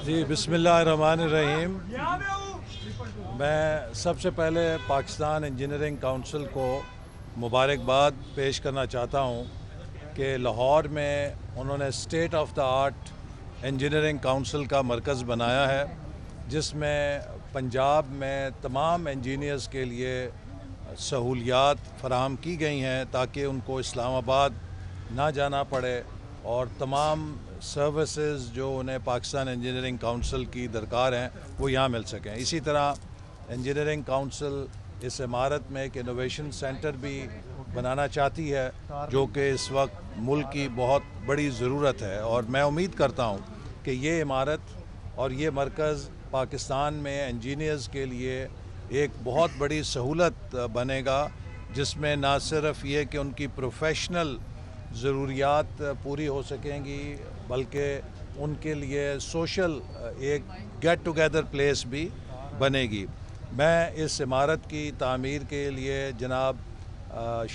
جی بسم اللہ الرحمن الرحیم۔ میں سب سے پہلے پاکستان انجینئرنگ کونسل کو مبارکباد پیش کرنا چاہتا ہوں کہ لاہور میں انہوں نے state of the art engineering council کا مرکز بنایا ہے، جس میں پنجاب میں تمام انجینئرز کے لیے سہولیات فراہم کی گئی ہیں تاکہ ان کو اسلام آباد نہ جانا پڑے اور تمام سروسز جو انہیں پاکستان انجینئرنگ کونسل کی درکار ہیں وہ یہاں مل سکیں۔ اسی طرح انجینئرنگ کونسل اس عمارت میں ایک انوویشن سینٹر بھی بنانا چاہتی ہے، جو کہ اس وقت ملک کی بہت بڑی ضرورت ہے، اور میں امید کرتا ہوں کہ یہ عمارت اور یہ مرکز پاکستان میں انجینئرز کے لیے ایک بہت بڑی سہولت بنے گا، جس میں نہ صرف یہ کہ ان کی پروفیشنل ضروریات پوری ہو سکیں گی، بلکہ ان کے لیے سوشل ایک گیٹ ٹوگیدر پلیس بھی بنے گی۔ میں اس عمارت کی تعمیر کے لیے جناب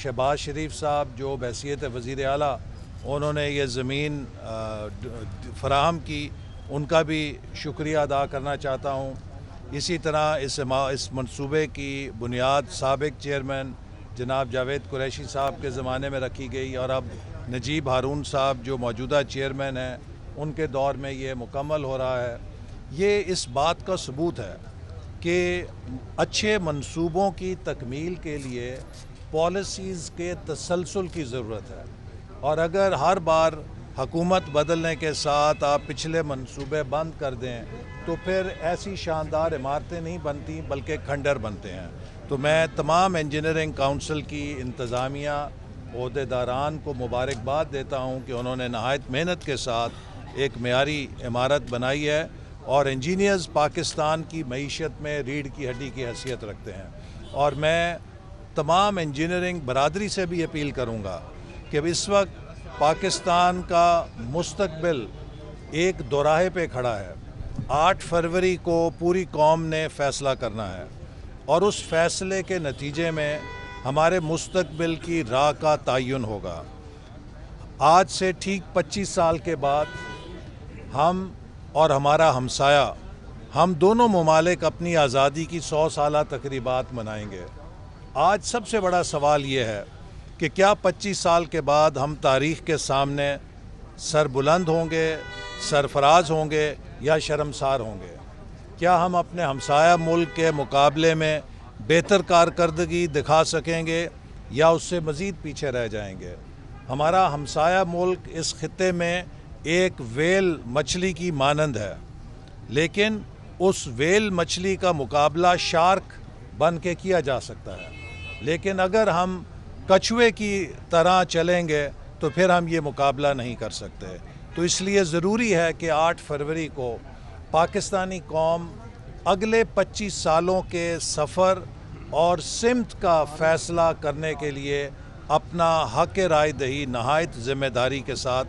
شہباز شریف صاحب جو بحیثیت وزیر اعلیٰ انہوں نے یہ زمین فراہم کی، ان کا بھی شکریہ ادا کرنا چاہتا ہوں۔ اسی طرح اس منصوبے کی بنیاد سابق چیئرمین جناب جاوید قریشی صاحب کے زمانے میں رکھی گئی، اور اب نجیب ہارون صاحب جو موجودہ چیئرمین ہیں ان کے دور میں یہ مکمل ہو رہا ہے۔ یہ اس بات کا ثبوت ہے کہ اچھے منصوبوں کی تکمیل کے لیے پالیسیز کے تسلسل کی ضرورت ہے، اور اگر ہر بار حکومت بدلنے کے ساتھ آپ پچھلے منصوبے بند کر دیں تو پھر ایسی شاندار عمارتیں نہیں بنتی بلکہ کھنڈر بنتے ہیں۔ تو میں تمام انجینئرنگ کونسل کی انتظامیہ عہدیداران کو مبارکباد دیتا ہوں کہ انہوں نے نہایت محنت کے ساتھ ایک معیاری عمارت بنائی ہے، اور انجینئرز پاکستان کی معیشت میں ریڑھ کی ہڈی کی حیثیت رکھتے ہیں۔ اور میں تمام انجینئرنگ برادری سے بھی اپیل کروں گا کہ اس وقت پاکستان کا مستقبل ایک دوراہے پہ کھڑا ہے۔ 8 فروری کو پوری قوم نے فیصلہ کرنا ہے، اور اس فیصلے کے نتیجے میں ہمارے مستقبل کی راہ کا تعین ہوگا۔ آج سے ٹھیک 25 سال کے بعد ہم اور ہمارا ہمسایہ، ہم دونوں ممالک اپنی آزادی کی 100 سالہ تقریبات منائیں گے۔ آج سب سے بڑا سوال یہ ہے کہ کیا 25 سال کے بعد ہم تاریخ کے سامنے سربلند ہوں گے، سرفراز ہوں گے، یا شرمسار ہوں گے؟ کیا ہم اپنے ہمسایہ ملک کے مقابلے میں بہتر کارکردگی دکھا سکیں گے، یا اس سے مزید پیچھے رہ جائیں گے؟ ہمارا ہمسایہ ملک اس خطے میں ایک ویل مچھلی کی مانند ہے، لیکن اس ویل مچھلی کا مقابلہ شارک بن کے کیا جا سکتا ہے، لیکن اگر ہم کچھوے کی طرح چلیں گے تو پھر ہم یہ مقابلہ نہیں کر سکتے۔ تو اس لیے ضروری ہے کہ 8 فروری کو پاکستانی قوم اگلے 25 سالوں کے سفر اور سمت کا فیصلہ کرنے کے لیے اپنا حق رائے دہی نہایت ذمہ داری کے ساتھ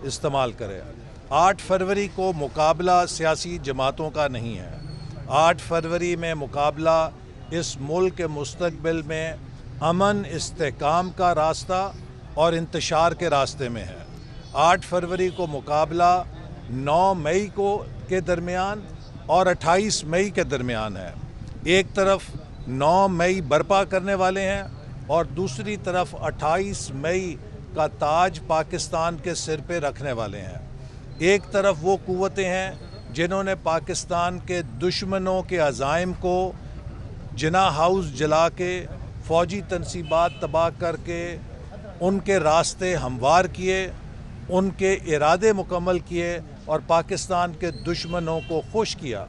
استعمال کرے۔ 8 فروری کو مقابلہ سیاسی جماعتوں کا نہیں ہے۔ 8 فروری میں مقابلہ اس ملک کے مستقبل میں امن، استحکام کا راستہ اور انتشار کے راستے میں ہے۔ 8 فروری کو مقابلہ 9 مئی کے درمیان اور 28 مئی کے درمیان ہے۔ ایک طرف 9 مئی برپا کرنے والے ہیں، اور دوسری طرف 28 مئی کا تاج پاکستان کے سر پہ رکھنے والے ہیں۔ ایک طرف وہ قوتیں ہیں جنہوں نے پاکستان کے دشمنوں کے عزائم کو جناح ہاؤس جلا کے، فوجی تنصیبات تباہ کر کے ان کے راستے ہموار کیے، ان کے ارادے مکمل کیے اور پاکستان کے دشمنوں کو خوش کیا۔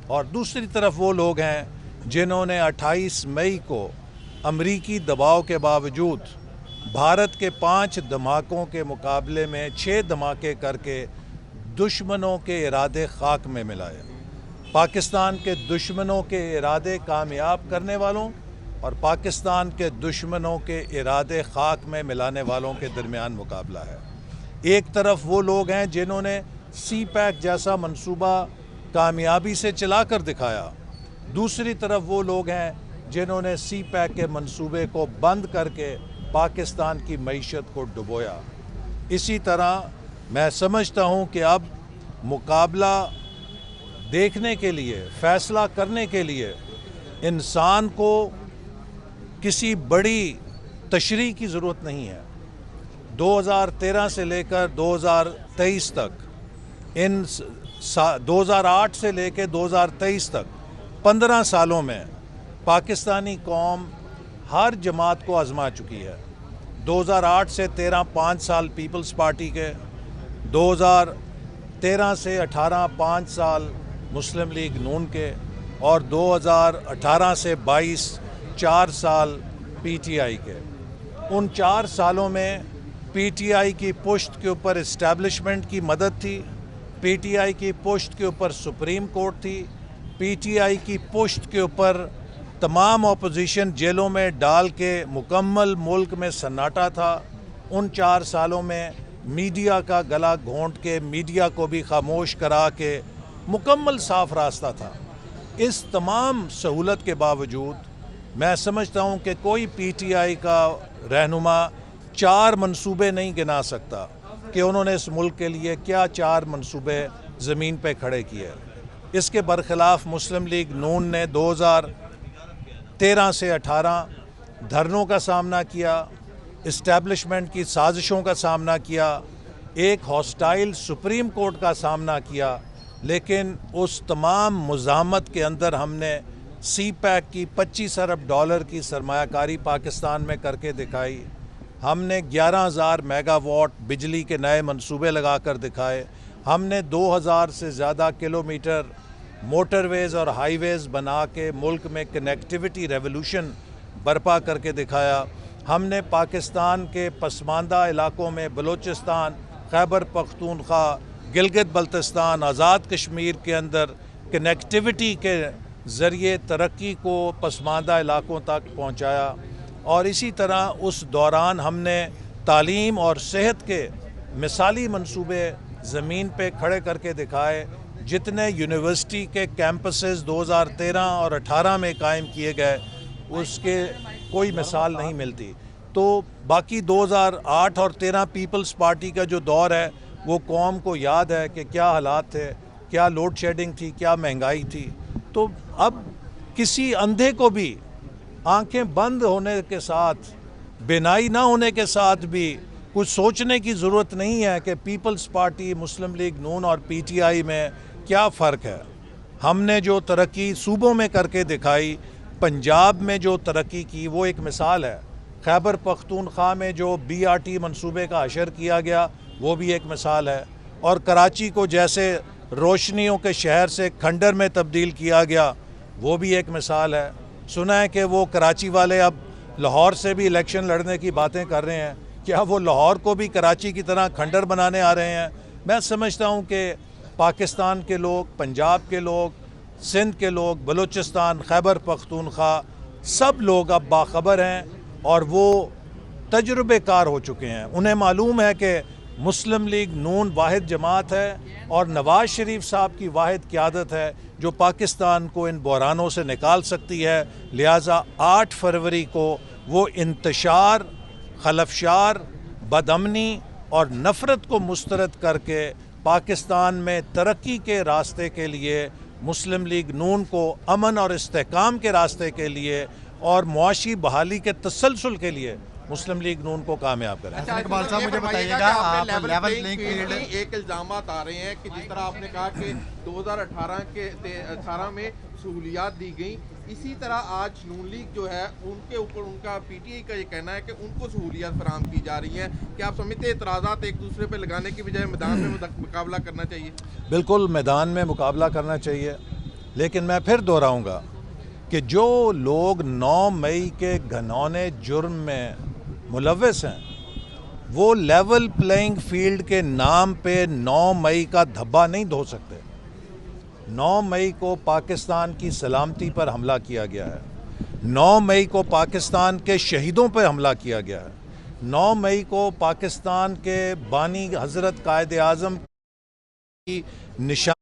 اور دوسری طرف وہ لوگ ہیں جنہوں نے 28 مئی کو امریکی دباؤ کے باوجود بھارت کے 5 دھماکوں کے مقابلے میں 6 دھماکے کر کے دشمنوں کے ارادے خاک میں ملائے۔ پاکستان کے دشمنوں کے ارادے کامیاب کرنے والوں اور پاکستان کے دشمنوں کے ارادے خاک میں ملانے والوں کے درمیان مقابلہ ہے۔ ایک طرف وہ لوگ ہیں جنہوں نے سی پیک جیسا منصوبہ کامیابی سے چلا کر دکھایا، دوسری طرف وہ لوگ ہیں جنہوں نے سی پیک کے منصوبے کو بند کر کے پاکستان کی معیشت کو ڈبویا۔ اسی طرح میں سمجھتا ہوں کہ اب مقابلہ دیکھنے کے لیے، فیصلہ کرنے کے لیے انسان کو کسی بڑی تشریح کی ضرورت نہیں ہے۔ 2013 سے لے کر 2023 تک 2008 سے لے کے 2023 تک 15 سالوں میں پاکستانی قوم ہر جماعت کو آزما چکی ہے۔ 2008 سے 13 5 سال پیپلز پارٹی کے، 2013 سے 18 5 سال مسلم لیگ نون کے، اور 2018 سے 22 4 سال پی ٹی آئی کے۔ ان 4 سالوں میں پی ٹی آئی کی پشت کے اوپر اسٹیبلشمنٹ کی مدد تھی، پی ٹی آئی کی پشت کے اوپر سپریم کورٹ تھی، پی ٹی آئی کی پشت کے اوپر تمام اپوزیشن جیلوں میں ڈال کے مکمل ملک میں سناٹا تھا۔ ان 4 سالوں میں میڈیا کا گلا گھونٹ کے، میڈیا کو بھی خاموش کرا کے مکمل صاف راستہ تھا۔ اس تمام سہولت کے باوجود میں سمجھتا ہوں کہ کوئی پی ٹی آئی کا رہنما 4 منصوبے نہیں گنا سکتا کہ انہوں نے اس ملک کے لیے کیا 4 منصوبے زمین پہ کھڑے کیے۔ اس کے برخلاف مسلم لیگ نون نے 2013 سے 18 دھرنوں کا سامنا کیا، اسٹیبلشمنٹ کی سازشوں کا سامنا کیا، ایک ہاسٹائل سپریم کورٹ کا سامنا کیا، لیکن اس تمام مزاحمت کے اندر ہم نے سی پیک کی 25 ارب ڈالر کی سرمایہ کاری پاکستان میں کر کے دکھائی۔ ہم نے 11,000 میگا واٹ بجلی کے نئے منصوبے لگا کر دکھائے۔ ہم نے 2,000 سے زیادہ کلومیٹر موٹر ویز اور ہائی ویز بنا کے ملک میں کنیکٹیوٹی ریولوشن برپا کر کے دکھایا۔ ہم نے پاکستان کے پسماندہ علاقوں میں بلوچستان، خیبر پختونخوا، گلگت بلتستان، آزاد کشمیر کے اندر کنیکٹیوٹی کے ذریعے ترقی کو پسماندہ علاقوں تک پہنچایا۔ اور اسی طرح اس دوران ہم نے تعلیم اور صحت کے مثالی منصوبے زمین پہ کھڑے کر کے دکھائے۔ جتنے یونیورسٹی کے کیمپسز 2013 اور 18 میں قائم کیے گئے اس کے کوئی مثال نہیں ملتی۔ تو باقی 2008 اور 13 پیپلز پارٹی کا جو دور ہے وہ قوم کو یاد ہے کہ کیا حالات تھے، کیا لوڈ شیڈنگ تھی، کیا مہنگائی تھی۔ تو اب کسی اندھے کو بھی آنکھیں بند ہونے کے ساتھ، بینائی نہ ہونے کے ساتھ بھی کچھ سوچنے کی ضرورت نہیں ہے کہ پیپلز پارٹی، مسلم لیگ نون اور پی ٹی آئی میں کیا فرق ہے۔ ہم نے جو ترقی صوبوں میں کر کے دکھائی، پنجاب میں جو ترقی کی وہ ایک مثال ہے، خیبر پختونخوا میں جو بی آر ٹی منصوبے کا حشر کیا گیا وہ بھی ایک مثال ہے، اور کراچی کو جیسے روشنیوں کے شہر سے کھنڈر میں تبدیل کیا گیا وہ بھی ایک مثال ہے۔ سنا ہے کہ وہ کراچی والے اب لاہور سے بھی الیکشن لڑنے کی باتیں کر رہے ہیں، کیا وہ لاہور کو بھی کراچی کی طرح کھنڈر بنانے آ رہے ہیں؟ میں سمجھتا ہوں کہ پاکستان کے لوگ، پنجاب کے لوگ، سندھ کے لوگ، بلوچستان، خیبر پختونخوا، سب لوگ اب باخبر ہیں اور وہ تجربے کار ہو چکے ہیں۔ انہیں معلوم ہے کہ مسلم لیگ نون واحد جماعت ہے اور نواز شریف صاحب کی واحد قیادت ہے جو پاکستان کو ان بحرانوں سے نکال سکتی ہے۔ لہٰذا 8 فروری کو وہ انتشار، خلفشار، بدامنی اور نفرت کو مسترد کر کے پاکستان میں ترقی کے راستے کے لیے، مسلم لیگ نون کو امن اور استحکام کے راستے کے لیے اور معاشی بحالی کے تسلسل کے لیے مسلم لیگ نون کو کامیاب کریں۔ اقبال صاحب مجھے بتائیے گا، آپ لیول پلینگ فیلڈ، ایک الزامات آ رہے ہیں کہ جس طرح آپ نے کہا کہ 2018 میں سہولیات دی گئیں، اسی طرح آج نون لیگ جو ہے ان کے اوپر ان کا پی ٹی آئی کا یہ کہنا ہے کہ ان کو سہولیات فراہم کی جا رہی ہیں۔ کیا آپ سمجھتے ہیں اعتراضات ایک دوسرے پہ لگانے کی بجائے میدان میں مقابلہ کرنا چاہیے؟ بالکل میدان میں مقابلہ کرنا چاہیے، لیکن میں پھر دہراؤں گا کہ جو لوگ 9 مئی کے گھنونے جرم میں ملوث ہیں وہ لیول پلینگ فیلڈ کے نام پہ 9 مئی کا دھبا نہیں دھو سکتے۔ 9 مئی کو پاکستان کی سلامتی پر حملہ کیا گیا ہے، 9 مئی کو پاکستان کے شہیدوں پر حملہ کیا گیا ہے، 9 مئی کو پاکستان کے بانی حضرت قائد اعظم کی نشان